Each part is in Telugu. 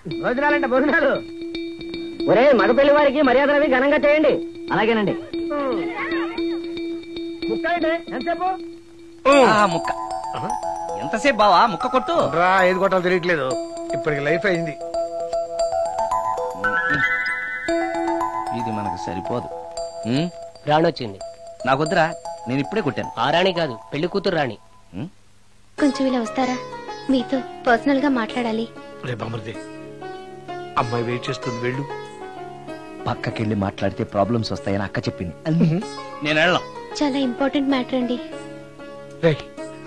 భోజనాలంటే భోజనాలు. ఒరే మగ పెళ్లి వారికి మర్యాదలవి ఘనంగా చేయండి. అలాగేనండి. ముక్క ఎంతసేపు? ముక్క ఎంతసేపు బావా? ముక్క కొట్టు. ఏది కొట్టాలో తెలియట్లేదు. ఇప్పటికి లైఫ్ అయింది. ఇది మనకు సరిపోదు. రాణి వచ్చింది. నాకొద్దురా, నేను ఇప్పుడే కొట్టాను. ఆ రాణి కాదు, పెళ్లి కూతురు రాణి. కొంచెం ఇలా వస్తారా? మీతో పర్సనల్ గా మాట్లాడాలి. అమ్మాయి వెయిట్ చేస్తుంది, వెళ్ళు. పక్కకెళ్ళి మాట్లాడితే ప్రాబ్లమ్స్ వస్తాయని అక్క చెప్పింది. నేను వెళ్ళాం. చాలా ఇంపార్టెంట్ మ్యాటర్ అండి.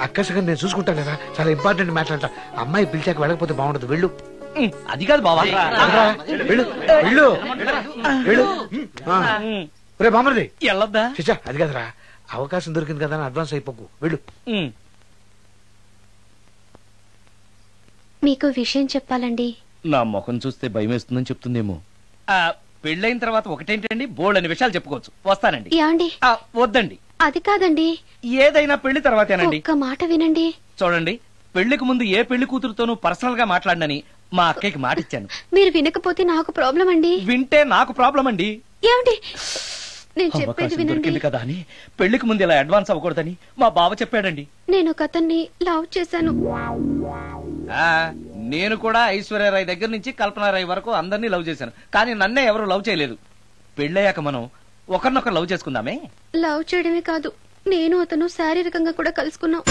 అక్కసగా నేను చూసుకుంటాను కదా. చాలా ఇంపార్టెంట్ మ్యాటర్ అంట. అమ్మాయి పిలిచాక వెళ్ళకపోతే బాగుండదు, వెళ్ళు. అది కాదు బావా, వెళ్ళు వెళ్ళు వెళ్ళు. రే బామర్ది, వెళ్ళొద్దా? చిచ్చా, అది కదరా. అవకాశం దొరికింది కదా, అడ్వాన్స్ అయిపోకు, వెళ్ళు. మీకు విషయం చెప్పాలండి. నా ముఖం చూస్తే భయం వేస్తుందని చెప్తుందేమో. పెళ్ళైన తర్వాత ఒకటేంటండి, బోల్డ్ అనే విషయాలు చెప్పుకోవచ్చు. వస్తానండి. యాండి? వద్దండి. అది కాదండి, ఏదైనా పెళ్లి తర్వాతేనండి. ఒక్క మాట వినండి. చూడండి, పెళ్లికి ముందు ఏ పెళ్లి కూతురుతోనూ పర్సనల్ గా మాట్లాడనని మా అక్కకి మాట ఇచ్చాను. మీరు వినకపోతే నాకు ప్రాబ్లం అండి. వింటే నాకు ప్రాబ్లం అండి. ఏమండి, నేను చెప్పేది వినండి. దొరికింది కదా అని పెళ్లికి ముందు ఇలా అడ్వాన్స్ అవ్వకూడదని మా బావ చెప్పాడండి. నేను ఒక అతన్ని లవ్ చేశాను. నేను కూడా ఐశ్వర్యరాయ్ దగ్గర నుంచి కల్పనారాయ్ వరకు అందరినీ లవ్ చేశాను. కానీ నన్నే ఎవరు లవ్ చేయలేదు. పెళ్ళయ్యాక మనం ఒకరినొకరు లవ్ చేసుకుందామే. లవ్ చేయడమే కాదు, నేను అతను శారీరకంగా కూడా కలుసుకున్నాం.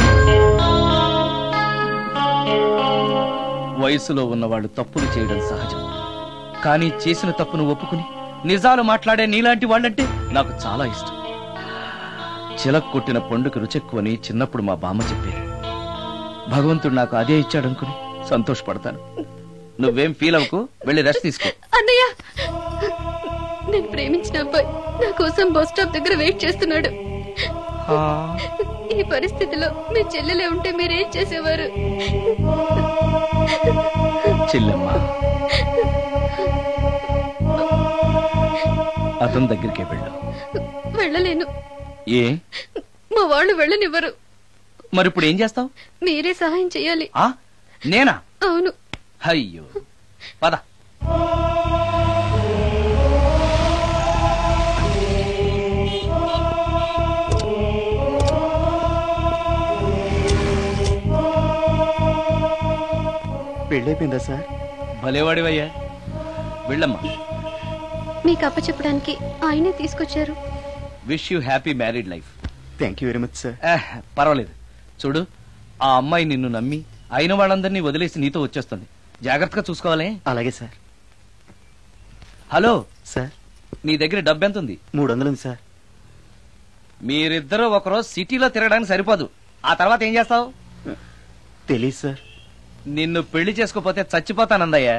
వయసులో ఉన్నవాళ్ళు తప్పులు చేయడం సహజం. కానీ చేసిన తప్పును ఒప్పుకుని నిజాలు మాట్లాడే నీలాంటి వాళ్ళంటే నాకు చాలా ఇష్టం. చిలక్ కొట్టిన పండుగ రుచెక్కువని చిన్నప్పుడు మా బామ్మ చెప్పేది. భగవంతుడు నాకు అదే ఇచ్చాడనుకుని సంతోషపడతాను. నువ్వేం ఫీల్ అవ్వకు, వెళ్ళి రెస్ట్ తీసుకో. అన్నయ్య, నేను ప్రేమించిన అబ్బాయి నా కోసం బస్ స్టాప్ దగ్గర వెయిట్ చేస్తున్నాడు. ఈ పరిస్థితిలో మీ చెల్లెలే ఉంటే మీరేం చేసేవారు? చెల్లెమ్మ, అతని దగ్గరికే వెళ్ళు. వెళ్ళలేను. ఏ? మా వాళ్ళు వెళ్ళనివ్వరు. మరి ఇప్పుడు ఏం చేస్తావు? మీరే సహాయం చెయ్యాలి. నేనా? అవును. అయ్యో, పద. పెళ్ళైపోయిందా సార్? భలేవాడివయ్యా, వెళ్ళమ్మా. మీకు అప్పచెప్పడానికి ఆయనే తీసుకొచ్చారు. Wish you happy married life. Thank you very much sir. పర్వాలేదు. చూడు, ఆ అమ్మాయి నిన్ను నమ్మి అయిన వాళ్ళందరినీ వదిలేసి నీతో వచ్చేస్తుంది. జాగ్రత్తగా చూసుకోవాలి. అలాగే సార్. హలో సార్, నీ దగ్గర డబ్బు ఎంత ఉంది? 300 ఉంది సార్. మీరిద్దరూ ఒకరోజు సిటీలో తిరగడానికి సరిపోదు. ఆ తర్వాత ఏం చేస్తావు? తెలీదు సార్. నిన్ను పెళ్లి చేసుకోపోతే చచ్చిపోతానందయ్యా.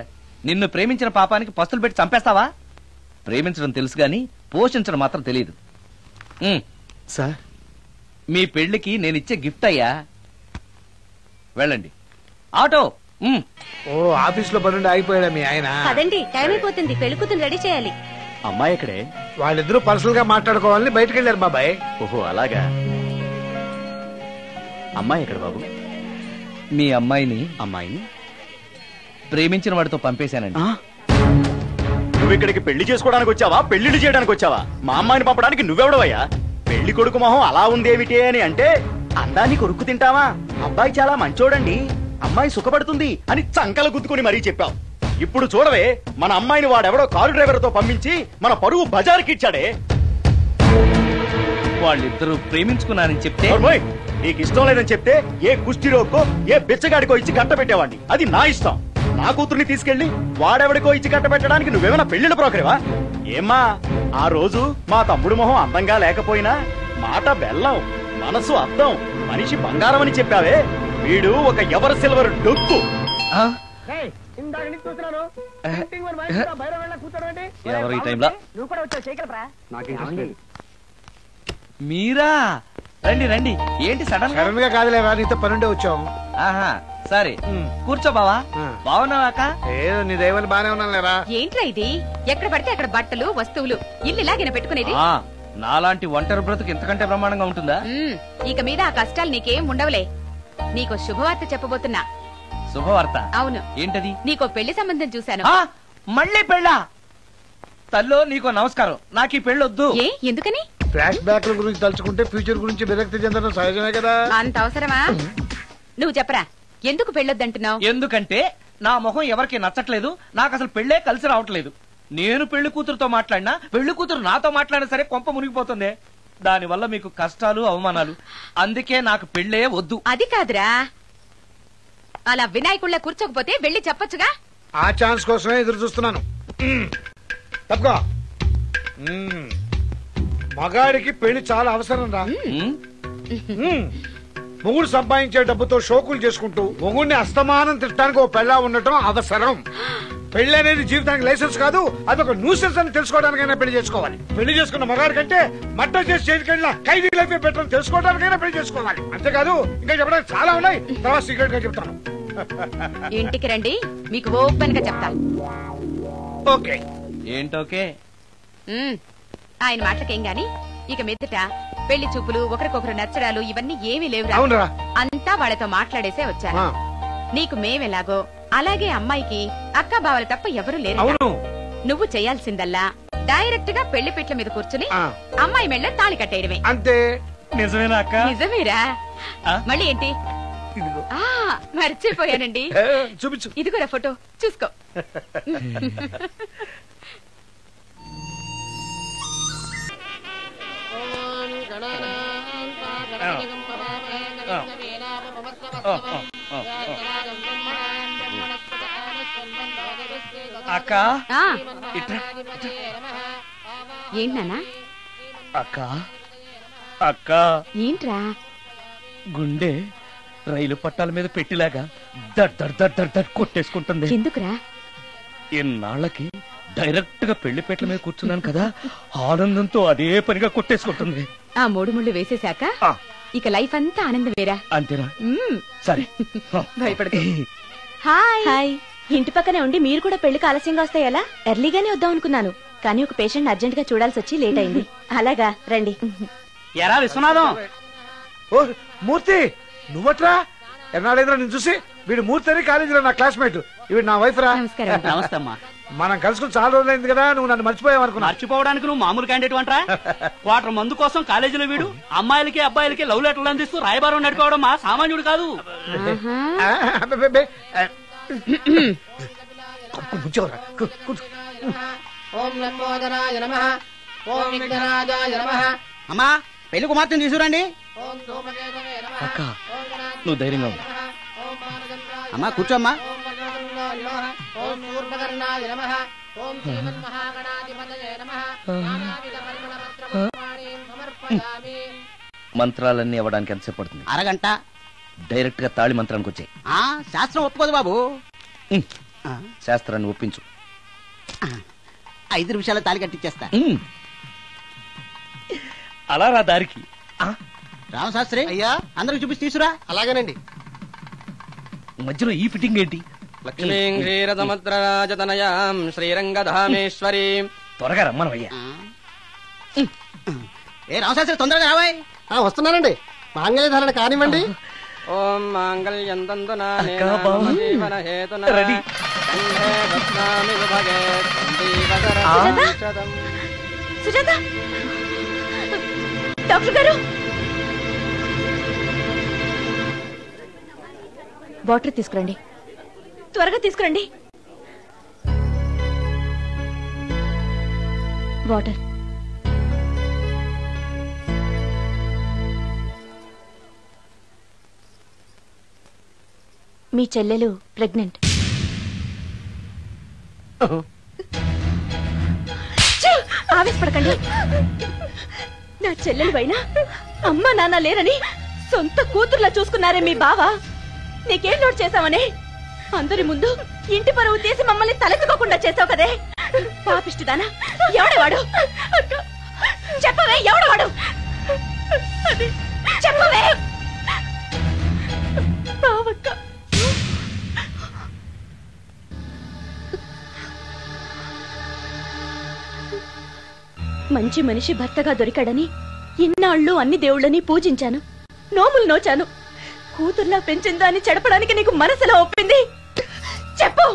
నిన్ను ప్రేమించిన పాపానికి పస్తులు పెట్టి చంపేస్తావా? ప్రేమించడం తెలుసు గాని పోషించడం మాత్రం తెలియదు. సార్, మీ పెళ్లికి నేనిచ్చే గిఫ్ట్ అయ్యా. వెళ్ళండి. ఆటో. ఓ, ఆఫీస్ లో పనుండి ఆగిపోయాడా మీ ఆయన? కదండి, టైం అయిపోతుంది. పెళ్లి కూతురు రెడీ చేయాలి. అమ్మాయి ఎక్కడే? వాళ్ళిద్దరూ పర్సనల్ గా మాట్లాడుకోవాలని బయటకు వెళ్ళారు బాబాయ్. ఓహో, అలాగా. అమ్మాయి ఎక్కడ బాబు? మీ అమ్మాయిని ప్రేమించిన వాడితో పంపేశానండి. నువ్వు ఇక్కడికి పెళ్లి చేసుకోవడానికి వచ్చావా, పెళ్లిళ్ళు చేయడానికి వచ్చావా? మా అమ్మాయిని పంపడానికి నువ్వెవడవయ్యా? పెళ్లి కొడుకు మొహం అలా ఉందేమిటి అని అంటే అందాన్ని కొరుక్కు తింటావా? అబ్బాయి చాలా మంచోడండి, అమ్మాయి సుఖపడుతుంది అని చంకలు గుద్దుకుని మరీ చెప్పావు. ఇప్పుడు చూడవే, మన అమ్మాయిని వాడెవడో కారు డ్రైవర్ తో పంపించి మన పరువు బజార్కి ఇచ్చాడే. వాళ్ళిద్దరూ ప్రేమించుకున్నారని చెప్తే, నీకు ఇష్టం లేదని చెప్తే ఏ కుష్టిరోకో ఏ బిచ్చగాడికో ఇచ్చి కట్టబెట్టేవాడిని. అది నా ఇష్టం. నా కూతుర్ని తీసుకెళ్లి వాడెవడికో ఇచ్చి కట్టబెట్టడానికి నువ్వేమైనా పెళ్లిళ్ళ బ్రోకరేవా? ఏమ్మా, ఆ రోజు మా తమ్ముడు మొహం అందంగా లేకపోయినా మాట బెల్లం, మనసు అద్దం, మనిషి బంగారం అని చెప్పావే. వీడు ఒక ఎవరు సిల్వర్ డొక్కు. ఎవరు ఈ టైంలో? మీరా? రండి రండి. ఏంటి సడన్ గా కాదులేరా, నీతో పనుండే వచ్చాం. సరే కూర్చో బావా. బాగున్నావాక? ఏదో నీ దైవాన్ని బానే ఉన్నాను లేరా. ఏంట్రా ఇది? ఎక్కడ పడితే అక్కడ బట్టలు వస్తువులు ఇల్లు ఇలాగైనా పెట్టుకునేది? నాలాంటి ఒంటరి బ్రతుకు ఇంతకంటే బ్రహ్మాండంగా ఉంటుందా? ఇక మీద ఆ కష్టాలు నీకేం ఉండవులే. నీకు శుభవార్త చెప్పబోతున్నా. శుభవార్త. అవును. ఏంటది? నీకో పెళ్లి సంబంధం చూశాను. మళ్ళీ పెళ్ళా? తల్లో నీకో నమస్కారం, నాకు ఈ పెళ్ళొద్దు. ఏ ఎందుకని? ఫ్లాష్ బ్యాక్ గురించి తలుచుకుంటే ఫ్యూచర్ గురించి విరక్తి చెందడం సహజమే కదా. అంత అవసరమా? నువ్వు చెప్పరా, ఎందుకు పెళ్ళొద్దంటున్నావు? ఎందుకంటే నా మొహం ఎవరికి నచ్చట్లేదు, నాకు అసలు పెళ్ళే కలిసి రావట్లేదు. నేను పెళ్లి కూతురుతో మాట్లాడినా, పెళ్లి కూతురు నాతో మాట్లాడినా సరే కొంప మునిగిపోతుంది. దానివల్ల మీకు కష్టాలు అవమానాలు. అందుకే నాకు పెళ్ళే వద్దు. అది కాదురా, అలా వినాయకుళ్ళ కూర్చోకపోతే వెళ్ళి చెప్పొచ్చుగా. ఆ ఛాన్స్ కోసమే ఎదురు చూస్తున్నాను. తప్పుకో. మగాడికి పెళ్లి చాలా అవసరం రా. మొగుడు సంపాదించే డబ్బుతో షోకులు చేసుకుంటూ మొగుడిని అస్తమానం తిట్టడానికి ఓ పెళ్ళా ఉండటం అవసరం. పెళ్లి అనేది జీవితానికి లైసెన్స్ కాదు, అదొక న్యూసెన్స్ అని తెలుసుకోవడానికైనా పెళ్లి చేసుకోవాలి. పెళ్లి చేసుకున్న మగాడి కంటే మట్ట చేసి చేతికెళ్ళిన ఖైదీ లైఫ్ బెటర్ తెలుసుకోవడానికైనా పెళ్లి చేసుకోవాలి. అంతేకాదు ఇంకా చెప్పడానికి చాలా ఉన్నాయి, తర్వాత సీక్రెట్ గా చెప్తాను. ఇంటికి రండి, మీకు ఓపెన్ గా చెప్తా. ఓకే. ఏంటోకే? ఆయన మాటలకేం గాని ఇక మీదట పెళ్లి చూపులు, ఒకరికొకరు నచ్చడాలు ఇవన్నీ ఏమీ లేవు. అవునరా, అంతా వాళ్ళతో మాట్లాడేసే వచ్చాను. నీకు మేమెలాగో అలాగే అమ్మాయికి అక్క బావలు తప్ప ఎవరు లేరు. అవును. నువ్వు చేయాల్సిందల్లా డైరెక్ట్ గా పెళ్లి పిట్ల మీద కూర్చుని అమ్మాయి మెళ్ళ తాళి కట్టేయడమే. అంతే. నిజమేనా అక్క? నిజమేరా. మళ్ళీ ఏంటి? మర్చిపోయానండి, చూపించు. ఇదిగోరా ఫోటో, చూసుకో. అక్క ఏంటన్నా? అక్క అక్క ఏంట్రా? గుండె రైలు పట్టాల మీద పెట్టిలాగా దడ్ దడ్ దడ్ దడ్ దడ్ కొట్టేసుకుంటుంది. ఎందుకురా? ఇన్నాళ్ళకి డైరెక్ట్ గా పెళ్లి పెట్టల మీద కూర్చున్నాను కదా, ఆనందంతో అదే పనిగా కొట్టేసుకుంటుంది. ఆ 3 ముళ్ళు వేసేశాక ఇక లైఫ్ అంతా ఆనందం వేరా. అంతేనా? సరే, భయపడదు. Hi hi. ఇంటి పక్కనే ఉండి మీరు కూడా పెళ్లికి ఆలస్యంగా వస్తే ఎలా? ఎర్లీగానే వద్దాం అనుకున్నాను, కానీ ఒక పేషెంట్ అర్జెంట్ గా చూడాల్సి వచ్చి లేట్ అయింది. అలాగా రండి. ఎరా విశ్వనాథం. ఓ మూర్తి, నువ్వట్రా? ఎన్నాడైందిరా నేను చూసి. వీడు మూర్తి అని కాలేజీలో నా క్లాస్మేట్, ఇవి నా వైఫ్ రా. నమస్కారం. నమస్తే అమ్మా. మనం కలుసుకుని చాలా రోజులైంది కదా, నువ్వు నన్ను మర్చిపోయావు అనుకున్నా. మర్చిపోవడానికి నువ్వు మామూలు క్యాండిడేట్ అంటరా? క్వార్టర్ మందు కోసం కాలేజీలో వీడు అమ్మాయిలకి అబ్బాయిలకి లవ్ లెటర్లు అందిస్తూ రాయబారం నడుకోవడం మా సామాన్యుడు కాదు. అమ్మా పెళ్లి కుమార్తెను తీసుకురండి. అక్క నువ్వు ధైర్యంగా ఉంది. అమ్మా కూర్చోమ్మా. మంత్రాలన్నీ అవ్వడానికి ఎంతసేపు పడుతుంది? అరగంట. డైరెక్ట్ గా తాళి మంత్రానికి వచ్చాయి. శాస్త్రం ఒప్పుకోదు బాబు. శాస్త్రాన్ని ఒప్పించు. 5 నిమిషాలు తాళి కట్టించేస్తా. అలా రా దారికి. రామశాస్త్రి అయ్యా, అందరికి చూపించి తీసురా. అలాగేనండి. మధ్యలో ఈ ఫిట్టింగ్ ఏంటి? లక్ష్మీం క్షీరసముద్రరాజతనయాం శ్రీరంగధామేశ్వరీం. త్వరగా రమ్మనవయ్యా. ఏ రామశాస్త్రి తొందరగా రావాయ్. వస్తున్నానండి. మాంగళ్య ధారణ కానివ్వండి. ఓం మాంగళ్యం తంతునా అక్క, బావ. జీవన హేతునా రెడీ. కంఠే బధ్నామి విభగే సందీపతరం. సుజాత, డాక్టర్ గారు, వాటర్ తీసుకురండి, త్వరగా తీసుకురండి. వాటర్. మీ చెల్లెలు ప్రెగ్నెంట్. ఆవేశపడకండి. నా చెల్లెలు పైన అమ్మా నాన్న లేరని సొంత కూతుర్లా చూసుకున్నారే మీ బావ. నీకేం లోటు చేశావనే అందరి ముందు ఇంటి పరువు తీసి మమ్మల్ని తలెత్తుకోకుండా చేసావు కదే. పాపిష్టిదానా, ఎవడేవాడు? చెప్పవే, ఎవడవాడు? చెప్పవే. బావక్క, మంచి మనిషి భర్తగా దొరికాడని ఇన్నాళ్ళు అన్ని దేవుళ్ళని పూజించాను, నోములు నోచాను. కూతుర్లా పెంచిన దాన్ని చెడపడానికి నీకు మనసులో ఒప్పింది? చెప్పు.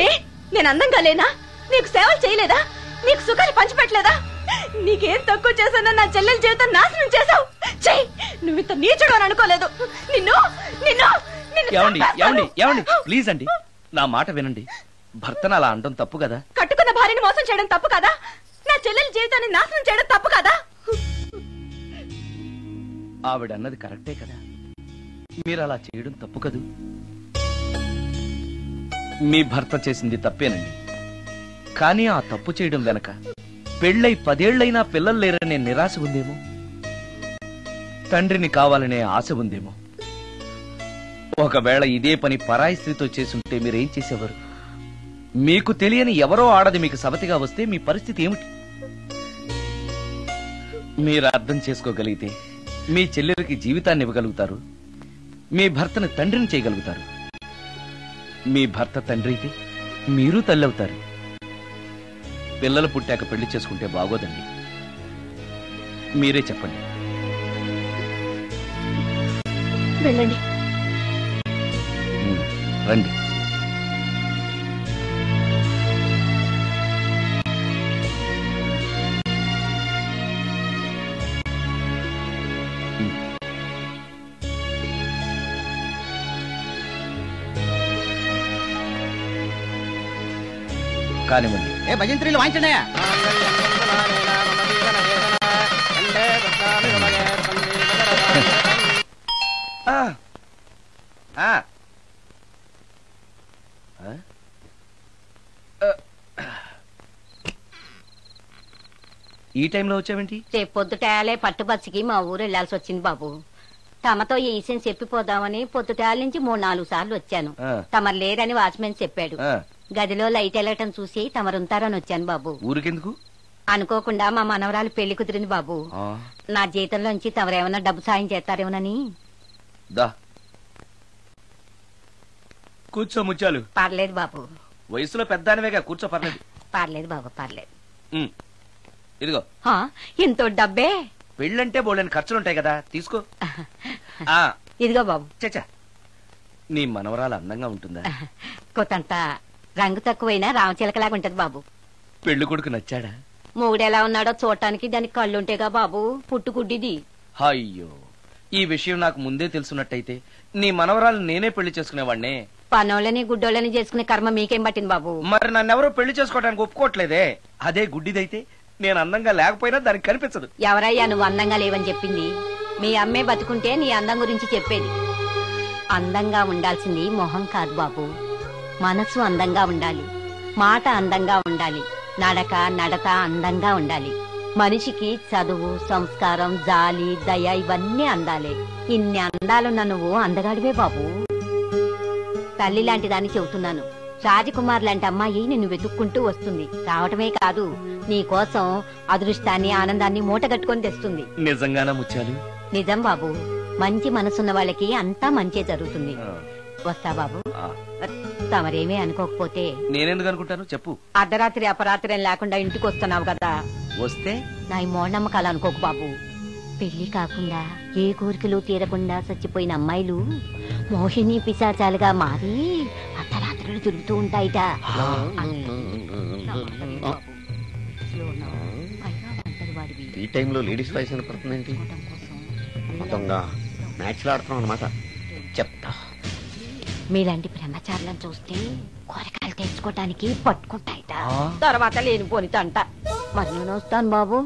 ఏ నేను అందంగా లేనా? నీకు సేవలు చేయలేదా? నీకు సుఖాలు పంచిపెట్టలేదా? నీకేం తక్కువ చేశానో నా చెల్లెల జీవితం నాశనం చేశావు. చెయ్యి, నువ్వు ఇంత నీచుడు అని అనుకోలేదు. నిన్ను నిన్ను ఏమండి ప్లీజ్ అండి, నా మాట వినండి. భర్తను అలా అనడం తప్పు కదా? కట్టుకున్న భార్యని మోసం చేయడం తప్పు కదా? నా చెల్లెల జీవితాన్ని నాశనం చేయడం తప్పు కదా? ఆవిడన్నది కరెక్టే కదా, మీరు అలా చేయడం తప్పు కదూ? మీ భర్త చేసింది తప్పేనండి, కానీ ఆ తప్పు చేయడం వెనక పెళ్ళై 10 ఏళ్లైనా పిల్లలు లేరనే నిరాశ ఉందేమో, తండ్రిని కావాలనే ఆశ ఉందేమో. ఒకవేళ ఇదే పని పరాయి స్త్రీతో చేసుంటే మీరేం చేసేవారు? మీకు తెలియని ఎవరో ఆడది మీకు సవతిగా వస్తే మీ పరిస్థితి ఏమిటి? మీరు అర్థం చేసుకోగలిగితే మీ చెల్లెలకి జీవితాన్ని ఇవ్వగలుగుతారు, మీ భర్తను తండ్రిని చేయగలుగుతారు. మీ భర్త తండ్రి అయితే మీరు తల్లి అవుతారు. పిల్లలు పుట్టాక పెళ్లి చేసుకుంటే బాగోదండి. మీరే చెప్పండి. వెళ్ళండి. రండి. కానివ్వండి. భజంత్రీలు వాయించండి. ఈ టైంలో వచ్చావేంటి? రేపు పొద్దుటాలే పట్టుబచ్చికి మా ఊరు వెళ్లాల్సి వచ్చింది బాబు. తమతో ఈ విషయం చెప్పిపోదామని పొద్దుటాల నుంచి 3-4 సార్లు వచ్చాను. తమరు లేరని వాచ్మెన్ చెప్పాడు. గదిలో లైట్ వెళ్ళటం చూసి తమరుంటారని వచ్చాను బాబు. ఊరికెందుకు? అనుకోకుండా మా మనవరాలు పెళ్లి కుదిరింది బాబు. నా జీతంలోంచి తమరేమన్నా డబ్బు సాయం చేస్తారేమోనని. కూర్చో ముచ్చాలు. పర్లేదు బాబు. వయసులో పెద్దానివేగా, కూర్చో. పర్లేదు. పర్లేదు బాబు, పర్లేదు. ఇదిగో. ఇంతో డబ్బే? పెళ్ళంటే బోళ్ళని ఖర్చులుంటాయి కదా, తీసుకో. ఇదిగో బాబు. చచ్చా, నీ మనవరాలు అందంగా ఉంటుందా? కొత్తంత రంగు తక్కువైనా రామచిలకలాగా ఉంటది బాబు. పెళ్లి కొడుకు నచ్చాడా? మూడెలా ఉన్నాడో చూడటానికి దానికి కళ్ళుంటేగా బాబు, పుట్టుకుడ్డిది. అయ్యో, ఈ విషయం నాకు ముందే తెలుసున్నట్టయితే నీ మనవరాలు నేనే పెళ్లి చేసుకునేవాడినే. పనోళ్ళని గుడ్డోళ్ళని చేసుకునే కర్మ మీకేం పట్టింది బాబు? మరి నన్నెవరో పెళ్లి చేసుకోవడానికి ఒప్పుకోవట్లేదే. అదే గుడ్డిదైతే నేను అందంగా లేకపోయినా దానికి కనిపించదు. ఎవరయ్యా నువ్వు అందంగా లేవని చెప్పింది? మీ అమ్మే బతుకుంటే నీ అందం గురించి చెప్పేది. అందంగా ఉండాల్సింది మొహం కాదు బాబు, మనసు అందంగా ఉండాలి, మాట అందంగా ఉండాలి, నడత అందంగా ఉండాలి. మనిషికి చదువు, సంస్కారం, జాలి, దయ ఇవన్నీ అందాలే. ఇన్ని అందాలున్న నువ్వు అందగాడివే బాబు. తల్లి లాంటి దాన్ని చెబుతున్నాను. రాజకుమార్ లాంటి అమ్మాయి నిన్ను వెతుక్కుంటూ వస్తుంది. రావటమే కాదు, నీ కోసం అదృష్టాన్ని, ఆనందాన్ని మూటగట్టుకొని తెస్తుంది. నిజంగానా ముత్యాలు? నిజం బాబు. మంచి మనసున్న వాళ్ళకి అంతా మంచే జరుగుతుంది. వస్తా బాబు. తమరేమీ అనుకోకపోతే. నేనెందుకు అనుకుంటాను చెప్పు. అర్ధరాత్రి అపరాత్రి లేకుండా ఇంటికి వస్తున్నావు కదా, వస్తే నా ఈ మూఢనమ్మకాలు అనుకోకు బాబు. పెళ్లి కాకుండా ఏ కోరికలు తీరకుండా చచ్చిపోయిన అమ్మాయిలు మోహిని పిశాచాలుగా మారి అర్ధరాత్రులు తిరుగుతూ ఉంటాయిట. ఈ టైంలో లేడీస్ వాయిస్ వినపడుతుందేంటి? మొత్తంగా మ్యాచ్లు ఆడుతున్నాం అనమాట. చెప్తా. మీలాంటి బ్రహ్మచారులను చూస్తే కోరికలు తెచ్చుకోవటానికి పట్టుకుంటాయిట. తర్వాత లేనిపోనితో అంట. మరి నేను వస్తాను బాబు.